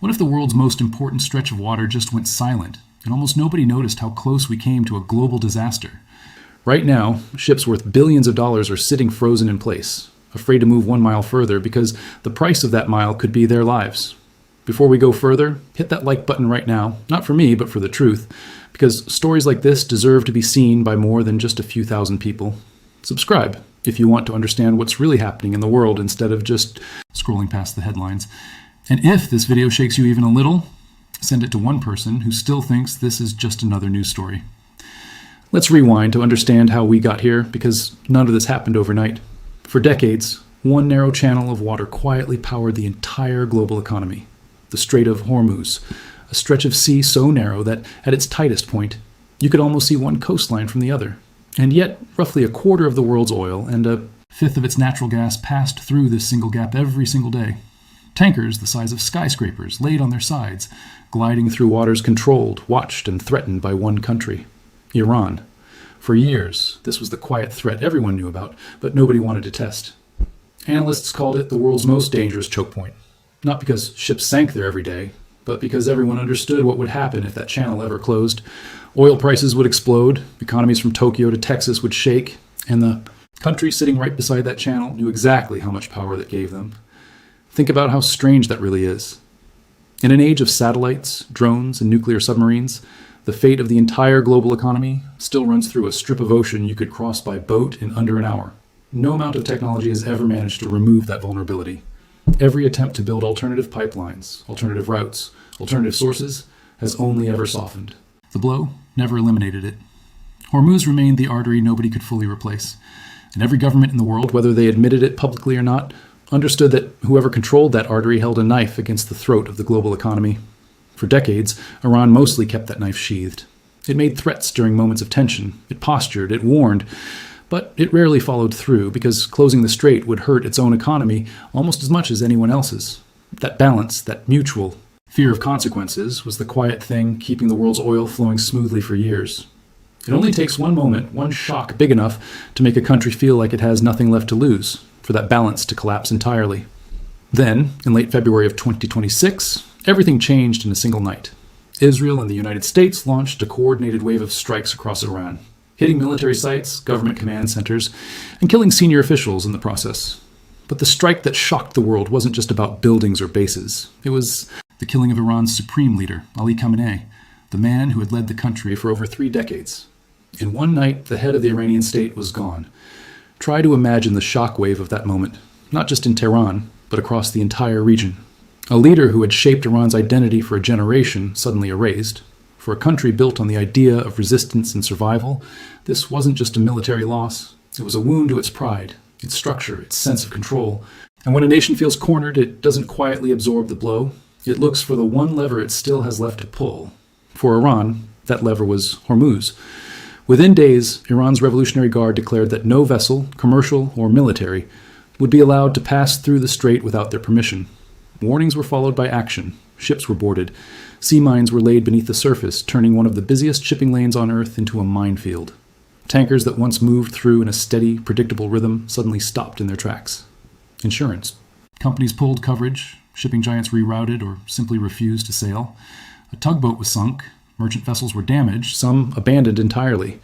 What if the world's most important stretch of water just went silent, and almost nobody noticed how close we came to a global disaster? Right now, ships worth billions of dollars are sitting frozen in place, afraid to move 1 mile further because the price of that mile could be their lives. Before we go further, hit that like button right now, not for me, but for the truth, because stories like this deserve to be seen by more than just a few thousand people. Subscribe if you want to understand what's really happening in the world instead of just scrolling past the headlines. And if this video shakes you even a little, send it to one person who still thinks this is just another news story. Let's rewind to understand how we got here, because none of this happened overnight. For decades, one narrow channel of water quietly powered the entire global economy. The Strait of Hormuz, a stretch of sea so narrow that, at its tightest point, you could almost see one coastline from the other. And yet, roughly a quarter of the world's oil and a fifth of its natural gas passed through this single gap every single day. Tankers the size of skyscrapers laid on their sides, gliding through waters controlled, watched, and threatened by one country, Iran. For years, this was the quiet threat everyone knew about, but nobody wanted to test. Analysts called it the world's most dangerous choke point. Not because ships sank there every day, but because everyone understood what would happen if that channel ever closed. Oil prices would explode, economies from Tokyo to Texas would shake, and the country sitting right beside that channel knew exactly how much power that gave them. Think about how strange that really is. In an age of satellites, drones, and nuclear submarines, the fate of the entire global economy still runs through a strip of ocean you could cross by boat in under an hour. No amount of technology has ever managed to remove that vulnerability. Every attempt to build alternative pipelines, alternative routes, alternative sources has only ever softened. The blow never eliminated it. Hormuz remained the artery nobody could fully replace. And every government in the world, whether they admitted it publicly or not, understood that whoever controlled that artery held a knife against the throat of the global economy. For decades, Iran mostly kept that knife sheathed. It made threats during moments of tension. It postured, it warned, but it rarely followed through because closing the strait would hurt its own economy almost as much as anyone else's. That balance, that mutual fear of consequences, was the quiet thing keeping the world's oil flowing smoothly for years. It only takes one moment, one shock big enough to make a country feel like it has nothing left to lose, for that balance to collapse entirely. Then, in late February of 2026, everything changed in a single night. Israel and the United States launched a coordinated wave of strikes across Iran, hitting military sites, government command centers, and killing senior officials in the process. But the strike that shocked the world wasn't just about buildings or bases. It was the killing of Iran's supreme leader, Ali Khamenei, the man who had led the country for over 3 decades. In one night, the head of the Iranian state was gone. Try to imagine the shockwave of that moment, not just in Tehran, but across the entire region. A leader who had shaped Iran's identity for a generation suddenly erased. For a country built on the idea of resistance and survival, this wasn't just a military loss. It was a wound to its pride, its structure, its sense of control. And when a nation feels cornered, it doesn't quietly absorb the blow. It looks for the one lever it still has left to pull. For Iran, that lever was Hormuz. Within days, Iran's Revolutionary Guard declared that no vessel, commercial or military, would be allowed to pass through the strait without their permission. Warnings were followed by action. Ships were boarded. Sea mines were laid beneath the surface, turning one of the busiest shipping lanes on Earth into a minefield. Tankers that once moved through in a steady, predictable rhythm suddenly stopped in their tracks. Insurance. Companies pulled coverage. Shipping giants rerouted or simply refused to sail. A tugboat was sunk. Merchant vessels were damaged, some abandoned entirely.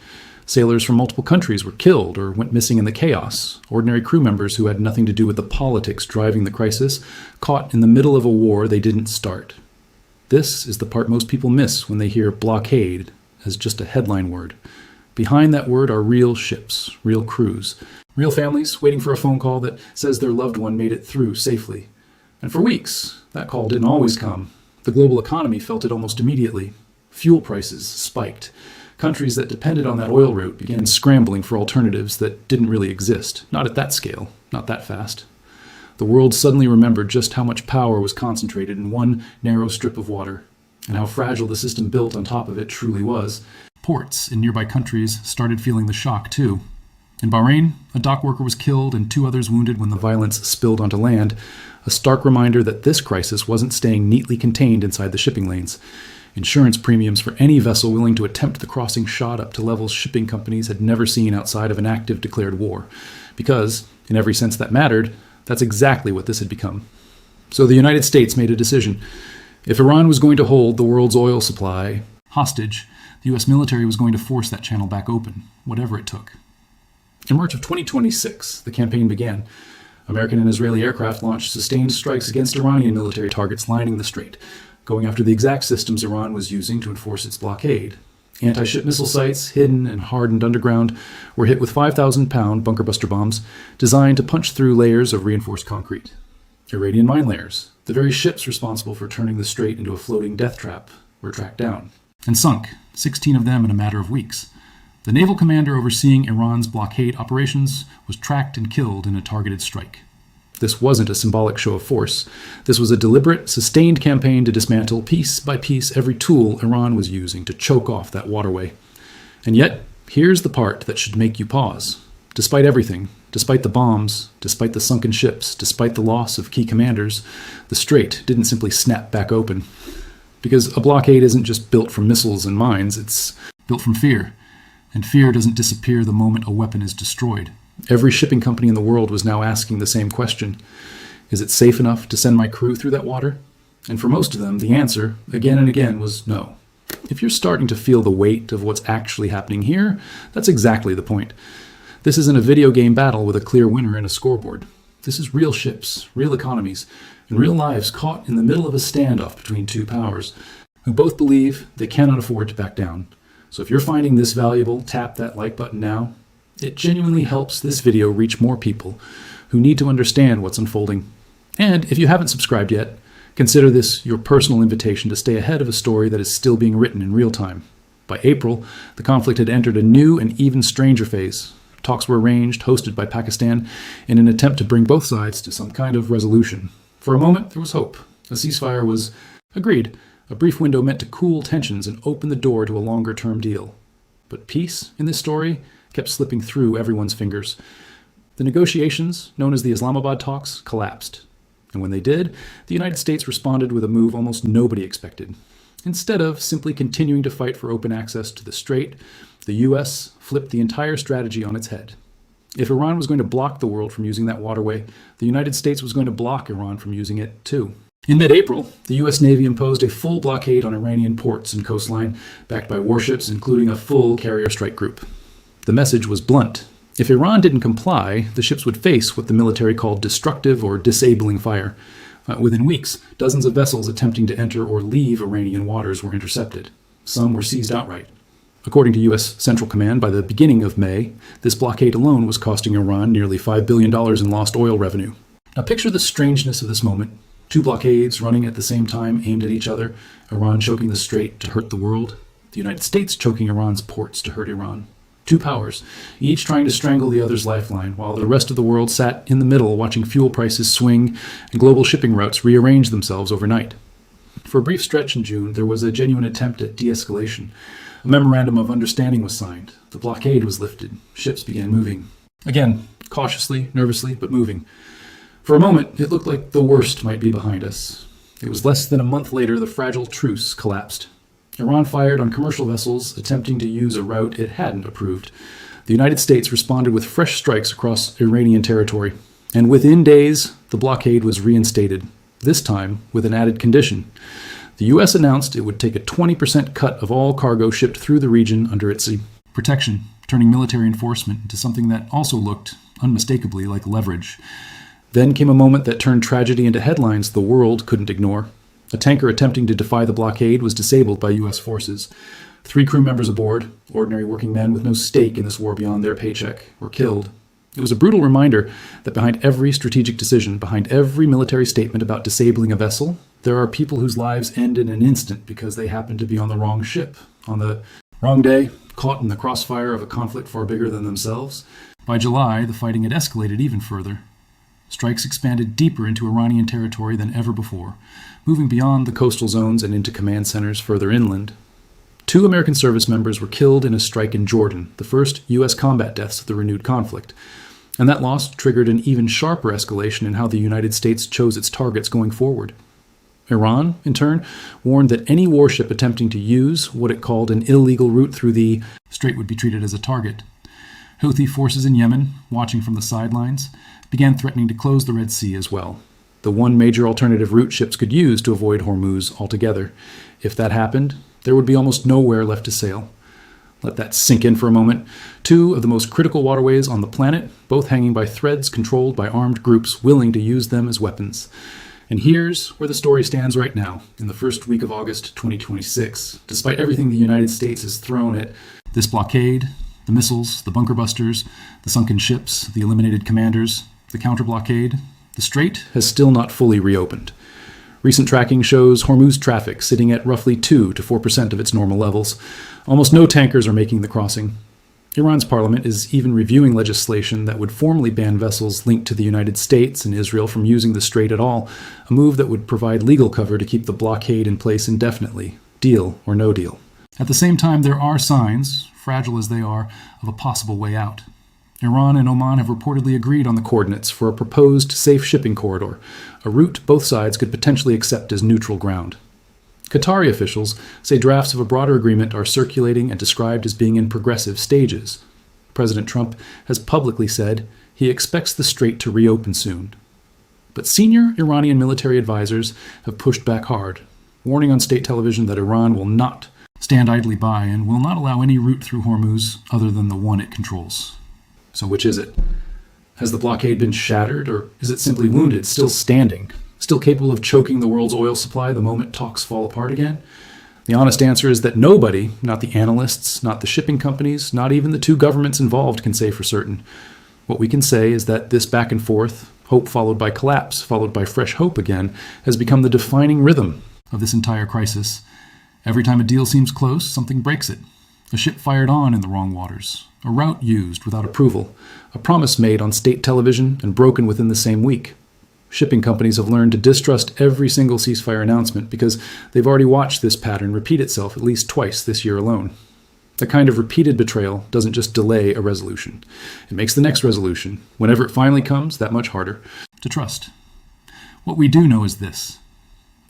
Sailors from multiple countries were killed or went missing in the chaos. Ordinary crew members who had nothing to do with the politics driving the crisis, caught in the middle of a war they didn't start. This is the part most people miss when they hear blockade as just a headline word. Behind that word are real ships, real crews, real families waiting for a phone call that says their loved one made it through safely. And for weeks, that call didn't always come. The global economy felt it almost immediately. Fuel prices spiked. Countries that depended on that oil route began scrambling for alternatives that didn't really exist. Not at that scale, not that fast. The world suddenly remembered just how much power was concentrated in one narrow strip of water, and how fragile the system built on top of it truly was. Ports in nearby countries started feeling the shock too. In Bahrain, a dock worker was killed and 2 others wounded when the violence spilled onto land, a stark reminder that this crisis wasn't staying neatly contained inside the shipping lanes. Insurance premiums for any vessel willing to attempt the crossing shot up to levels shipping companies had never seen outside of an active declared war. Because, in every sense that mattered, that's exactly what this had become. So the United States made a decision. If Iran was going to hold the world's oil supply hostage, the U.S. military was going to force that channel back open, whatever it took. In March of 2026, the campaign began. American and Israeli aircraft launched sustained strikes against Iranian military targets lining the strait, going after the exact systems Iran was using to enforce its blockade. Anti-ship missile sites, hidden and hardened underground, were hit with 5,000-pound bunker-buster bombs designed to punch through layers of reinforced concrete. Iranian mine layers, the very ships responsible for turning the strait into a floating death trap, were tracked down and sunk, 16 of them in a matter of weeks. The naval commander overseeing Iran's blockade operations was tracked and killed in a targeted strike. This wasn't a symbolic show of force. This was a deliberate, sustained campaign to dismantle piece by piece every tool Iran was using to choke off that waterway. And yet, here's the part that should make you pause. Despite everything, despite the bombs, despite the sunken ships, despite the loss of key commanders, the strait didn't simply snap back open. Because a blockade isn't just built from missiles and mines, it's built from fear. And fear doesn't disappear the moment a weapon is destroyed. Every shipping company in the world was now asking the same question. Is it safe enough to send my crew through that water? And for most of them, the answer, again and again, was no. If you're starting to feel the weight of what's actually happening here, that's exactly the point. This isn't a video game battle with a clear winner and a scoreboard. This is real ships, real economies, and real lives caught in the middle of a standoff between two powers who both believe they cannot afford to back down. So if you're finding this valuable, tap that like button now. It genuinely helps this video reach more people who need to understand what's unfolding. And if you haven't subscribed yet, consider this your personal invitation to stay ahead of a story that is still being written in real time. By April, the conflict had entered a new and even stranger phase. Talks were arranged, hosted by Pakistan, in an attempt to bring both sides to some kind of resolution. For a moment, there was hope. A ceasefire was agreed, a brief window meant to cool tensions and open the door to a longer-term deal. But peace, in this story, kept slipping through everyone's fingers. The negotiations, known as the Islamabad talks, collapsed. And when they did, the United States responded with a move almost nobody expected. Instead of simply continuing to fight for open access to the strait, the U.S. flipped the entire strategy on its head. If Iran was going to block the world from using that waterway, the United States was going to block Iran from using it too. In mid-April, the U.S. Navy imposed a full blockade on Iranian ports and coastline, backed by warships, including a full carrier strike group. The message was blunt. If Iran didn't comply, the ships would face what the military called destructive or disabling fire. Within weeks, dozens of vessels attempting to enter or leave Iranian waters were intercepted. Some were seized outright. According to U.S. Central Command, by the beginning of May, this blockade alone was costing Iran nearly $5 billion in lost oil revenue. Now picture the strangeness of this moment. Two blockades running at the same time aimed at each other, Iran choking the strait to hurt the world, the United States choking Iran's ports to hurt Iran. Two powers, each trying to strangle the other's lifeline, while the rest of the world sat in the middle watching fuel prices swing and global shipping routes rearrange themselves overnight. For a brief stretch in June, there was a genuine attempt at de-escalation. A memorandum of understanding was signed. The blockade was lifted. Ships began moving. Again, cautiously, nervously, but moving. For a moment, it looked like the worst might be behind us. It was less than a month later the fragile truce collapsed. Iran fired on commercial vessels attempting to use a route it hadn't approved. The United States responded with fresh strikes across Iranian territory. And within days, the blockade was reinstated, this time with an added condition. The U.S. announced it would take a 20% cut of all cargo shipped through the region under its protection, turning military enforcement into something that also looked unmistakably like leverage. Then came a moment that turned tragedy into headlines the world couldn't ignore. A tanker attempting to defy the blockade was disabled by U.S. forces. 3 crew members aboard, ordinary working men with no stake in this war beyond their paycheck, were killed. It was a brutal reminder that behind every strategic decision, behind every military statement about disabling a vessel, there are people whose lives end in an instant because they happen to be on the wrong ship, on the wrong day, caught in the crossfire of a conflict far bigger than themselves. By July, the fighting had escalated even further. Strikes expanded deeper into Iranian territory than ever before, moving beyond the coastal zones and into command centers further inland. 2 American service members were killed in a strike in Jordan, the first U.S. combat deaths of the renewed conflict. And that loss triggered an even sharper escalation in how the United States chose its targets going forward. Iran, in turn, warned that any warship attempting to use what it called an illegal route through the strait would be treated as a target. Houthi forces in Yemen, watching from the sidelines, began threatening to close the Red Sea as well. the one major alternative route ships could use to avoid Hormuz altogether. If that happened, there would be almost nowhere left to sail. Let that sink in for a moment. Two of the most critical waterways on the planet, both hanging by threads controlled by armed groups willing to use them as weapons. And here's where the story stands right now, in the first week of August 2026. Despite everything the United States has thrown at this blockade, the missiles, the bunker busters, the sunken ships, the eliminated commanders, the counter-blockade, the strait has still not fully reopened. Recent tracking shows Hormuz traffic sitting at roughly 2 to 4% of its normal levels. Almost no tankers are making the crossing. Iran's parliament is even reviewing legislation that would formally ban vessels linked to the United States and Israel from using the strait at all, a move that would provide legal cover to keep the blockade in place indefinitely, deal or no deal. At the same time, there are signs, fragile as they are, of a possible way out. Iran and Oman have reportedly agreed on the coordinates for a proposed safe shipping corridor, a route both sides could potentially accept as neutral ground. Qatari officials say drafts of a broader agreement are circulating and described as being in progressive stages. President Trump has publicly said he expects the strait to reopen soon. But senior Iranian military advisors have pushed back hard, warning on state television that Iran will not stand idly by and will not allow any route through Hormuz other than the one it controls. So which is it? Has the blockade been shattered, or is it simply wounded, still standing, still capable of choking the world's oil supply the moment talks fall apart again? The honest answer is that nobody, not the analysts, not the shipping companies, not even the two governments involved, can say for certain. What we can say is that this back and forth, hope followed by collapse, followed by fresh hope again, has become the defining rhythm of this entire crisis. Every time a deal seems close, something breaks it. A ship fired on in the wrong waters, a route used without approval, a promise made on state television and broken within the same week. Shipping companies have learned to distrust every single ceasefire announcement because they've already watched this pattern repeat itself at least twice this year alone. The kind of repeated betrayal doesn't just delay a resolution. It makes the next resolution, whenever it finally comes, that much harder to trust. What we do know is this.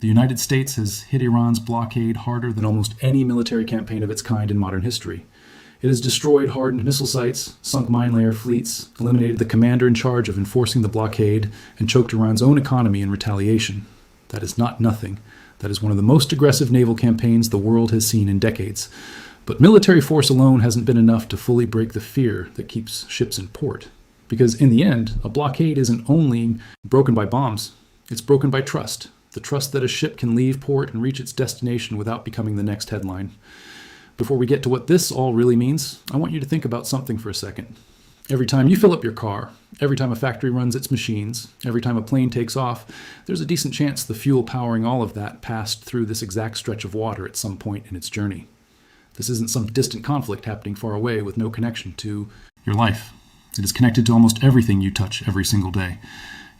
The United States has hit Iran's blockade harder than almost any military campaign of its kind in modern history. It has destroyed hardened missile sites, sunk mine layer fleets, eliminated the commander in charge of enforcing the blockade, and choked Iran's own economy in retaliation. That is not nothing. That is one of the most aggressive naval campaigns the world has seen in decades. But military force alone hasn't been enough to fully break the fear that keeps ships in port. Because in the end, a blockade isn't only broken by bombs, it's broken by trust. The trust that a ship can leave port and reach its destination without becoming the next headline. Before we get to what this all really means, I want you to think about something for a second. Every time you fill up your car, every time a factory runs its machines, every time a plane takes off, there's a decent chance the fuel powering all of that passed through this exact stretch of water at some point in its journey. This isn't some distant conflict happening far away with no connection to your life. It is connected to almost everything you touch every single day.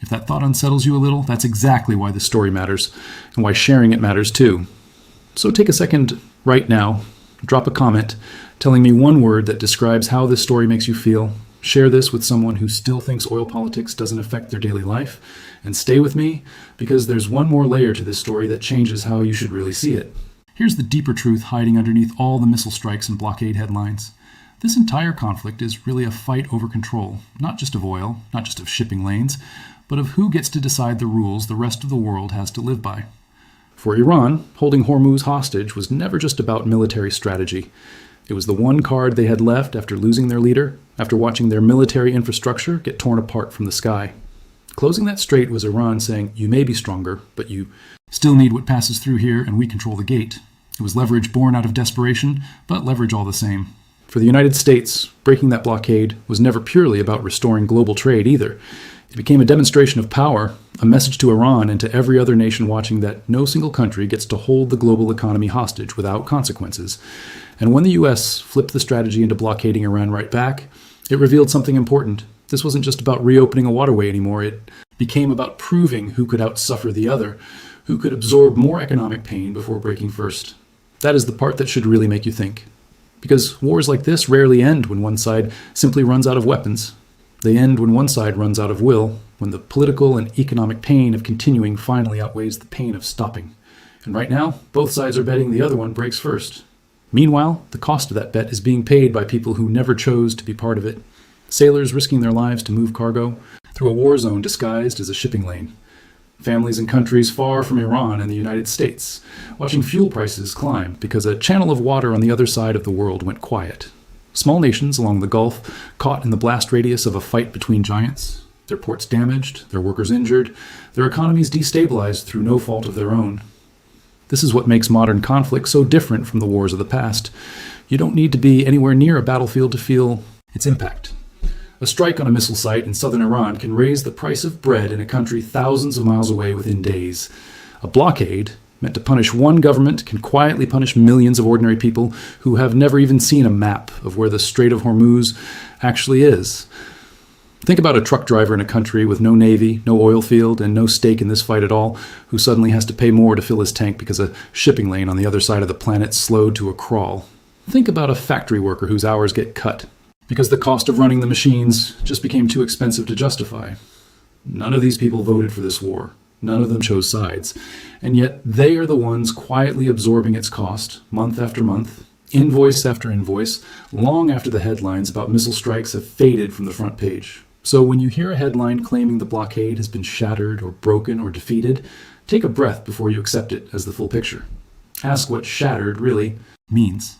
If that thought unsettles you a little, that's exactly why this story matters, and why sharing it matters too. So take a second right now, drop a comment, telling me one word that describes how this story makes you feel. Share this with someone who still thinks oil politics doesn't affect their daily life. And stay with me, because there's one more layer to this story that changes how you should really see it. Here's the deeper truth hiding underneath all the missile strikes and blockade headlines. This entire conflict is really a fight over control, not just of oil, not just of shipping lanes, but of who gets to decide the rules the rest of the world has to live by. For Iran, holding Hormuz hostage was never just about military strategy. It was the one card they had left after losing their leader, after watching their military infrastructure get torn apart from the sky. Closing that strait was Iran saying, you may be stronger, but you still need what passes through here and we control the gate. It was leverage born out of desperation, but leverage all the same. For the United States, breaking that blockade was never purely about restoring global trade either. It became a demonstration of power, a message to Iran and to every other nation watching that no single country gets to hold the global economy hostage without consequences. And when the U.S. flipped the strategy into blockading Iran right back, it revealed something important. This wasn't just about reopening a waterway anymore. It became about proving who could outsuffer the other, who could absorb more economic pain before breaking first. That is the part that should really make you think. Because wars like this rarely end when one side simply runs out of weapons. They end when one side runs out of will, when the political and economic pain of continuing finally outweighs the pain of stopping. And right now, both sides are betting the other one breaks first. Meanwhile, the cost of that bet is being paid by people who never chose to be part of it. Sailors risking their lives to move cargo through a war zone disguised as a shipping lane. Families in countries far from Iran and the United States, watching fuel prices climb because a channel of water on the other side of the world went quiet. Small nations along the Gulf, caught in the blast radius of a fight between giants, their ports damaged, their workers injured, their economies destabilized through no fault of their own. This is what makes modern conflict so different from the wars of the past. You don't need to be anywhere near a battlefield to feel its impact. A strike on a missile site in southern Iran can raise the price of bread in a country thousands of miles away within days. A blockade, meant to punish one government, can quietly punish millions of ordinary people who have never even seen a map of where the Strait of Hormuz actually is. Think about a truck driver in a country with no navy, no oil field, and no stake in this fight at all, who suddenly has to pay more to fill his tank because a shipping lane on the other side of the planet slowed to a crawl. Think about a factory worker whose hours get cut because the cost of running the machines just became too expensive to justify. None of these people voted for this war. None of them chose sides. And yet they are the ones quietly absorbing its cost, month after month, invoice after invoice, long after the headlines about missile strikes have faded from the front page. So when you hear a headline claiming the blockade has been shattered or broken or defeated, take a breath before you accept it as the full picture. Ask what shattered really means.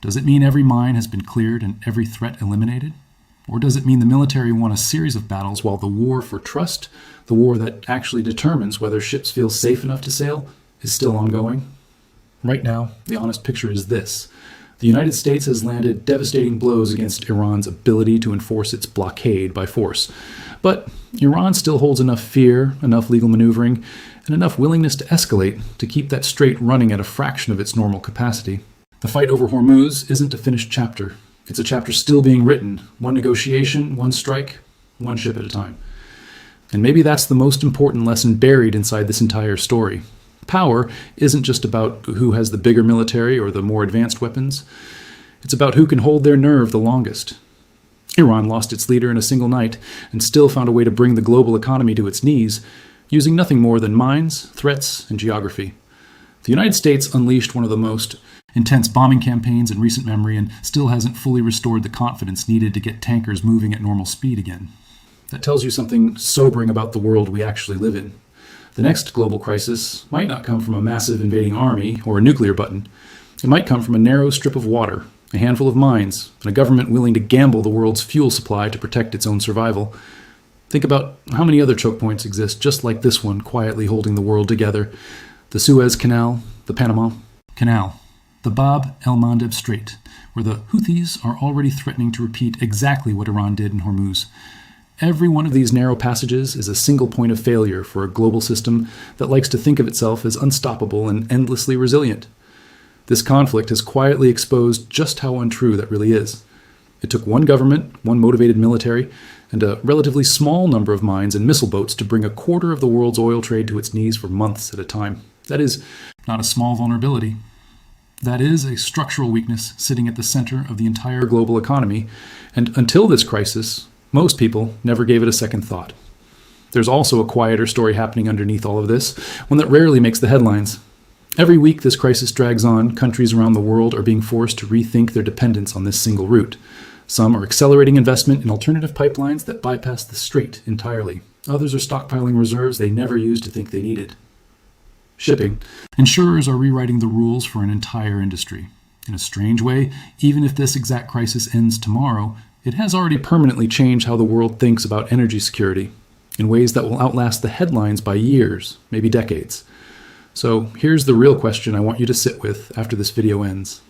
Does it mean every mine has been cleared and every threat eliminated? Or does it mean the military won a series of battles while the war for trust, the war that actually determines whether ships feel safe enough to sail, is still ongoing? Right now, the honest picture is this. The United States has landed devastating blows against Iran's ability to enforce its blockade by force. But Iran still holds enough fear, enough legal maneuvering, and enough willingness to escalate to keep that strait running at a fraction of its normal capacity. The fight over Hormuz isn't a finished chapter. It's a chapter still being written, one negotiation, one strike, one ship at a time. And maybe that's the most important lesson buried inside this entire story. Power isn't just about who has the bigger military or the more advanced weapons. It's about who can hold their nerve the longest. Iran lost its leader in a single night and still found a way to bring the global economy to its knees, using nothing more than mines, threats, and geography. The United States unleashed one of the most intense bombing campaigns in recent memory and still hasn't fully restored the confidence needed to get tankers moving at normal speed again. That tells you something sobering about the world we actually live in. The next global crisis might not come from a massive invading army or a nuclear button. It might come from a narrow strip of water, a handful of mines, and a government willing to gamble the world's fuel supply to protect its own survival. Think about how many other choke points exist just like this one, quietly holding the world together. The Suez Canal, the Panama Canal, the Bab el-Mandeb Strait, where the Houthis are already threatening to repeat exactly what Iran did in Hormuz. Every one of these narrow passages is a single point of failure for a global system that likes to think of itself as unstoppable and endlessly resilient. This conflict has quietly exposed just how untrue that really is. It took one government, one motivated military, and a relatively small number of mines and missile boats to bring a quarter of the world's oil trade to its knees for months at a time. That is not a small vulnerability. That is a structural weakness sitting at the center of the entire global economy, and until this crisis, most people never gave it a second thought. There's also a quieter story happening underneath all of this, one that rarely makes the headlines. Every week this crisis drags on, countries around the world are being forced to rethink their dependence on this single route. Some are accelerating investment in alternative pipelines that bypass the strait entirely. Others are stockpiling reserves they never used to think they needed. Shipping. Insurers are rewriting the rules for an entire industry. In a strange way, even if this exact crisis ends tomorrow, it has already permanently changed how the world thinks about energy security in ways that will outlast the headlines by years, maybe decades. So here's the real question I want you to sit with after this video ends.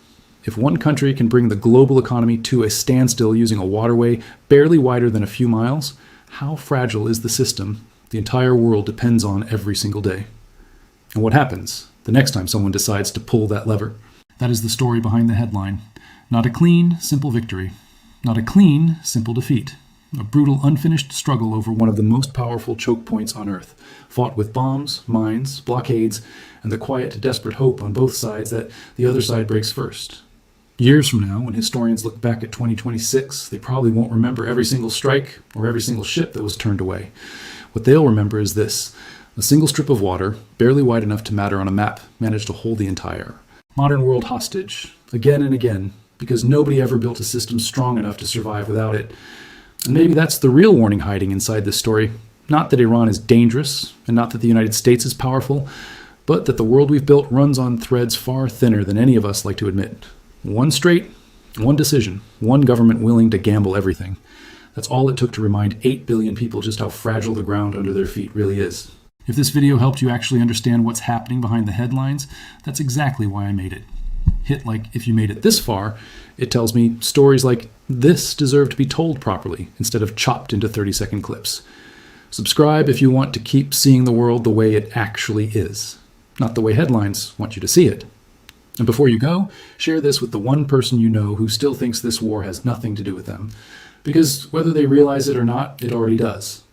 If one country can bring the global economy to a standstill using a waterway barely wider than a few miles, how fragile is the system the entire world depends on every single day? And what happens the next time someone decides to pull that lever? That is the story behind the headline. Not a clean, simple victory. Not a clean, simple defeat. A brutal, unfinished struggle over one of the most powerful choke points on Earth, fought with bombs, mines, blockades, and the quiet, desperate hope on both sides that the other side breaks first. Years from now, when historians look back at 2026, they probably won't remember every single strike or every single ship that was turned away. What they'll remember is this. A single strip of water, barely wide enough to matter on a map, managed to hold the entire modern world hostage, again and again, because nobody ever built a system strong enough to survive without it. And maybe that's the real warning hiding inside this story. Not that Iran is dangerous, and not that the United States is powerful, but that the world we've built runs on threads far thinner than any of us like to admit. One strait, one decision, one government willing to gamble everything. That's all it took to remind 8 billion people just how fragile the ground under their feet really is. If this video helped you actually understand what's happening behind the headlines, that's exactly why I made it. Hit like if you made it this far, it tells me stories like this deserve to be told properly instead of chopped into 30-second clips. Subscribe if you want to keep seeing the world the way it actually is, not the way headlines want you to see it. And before you go, share this with the one person you know who still thinks this war has nothing to do with them. Because whether they realize it or not, it already does.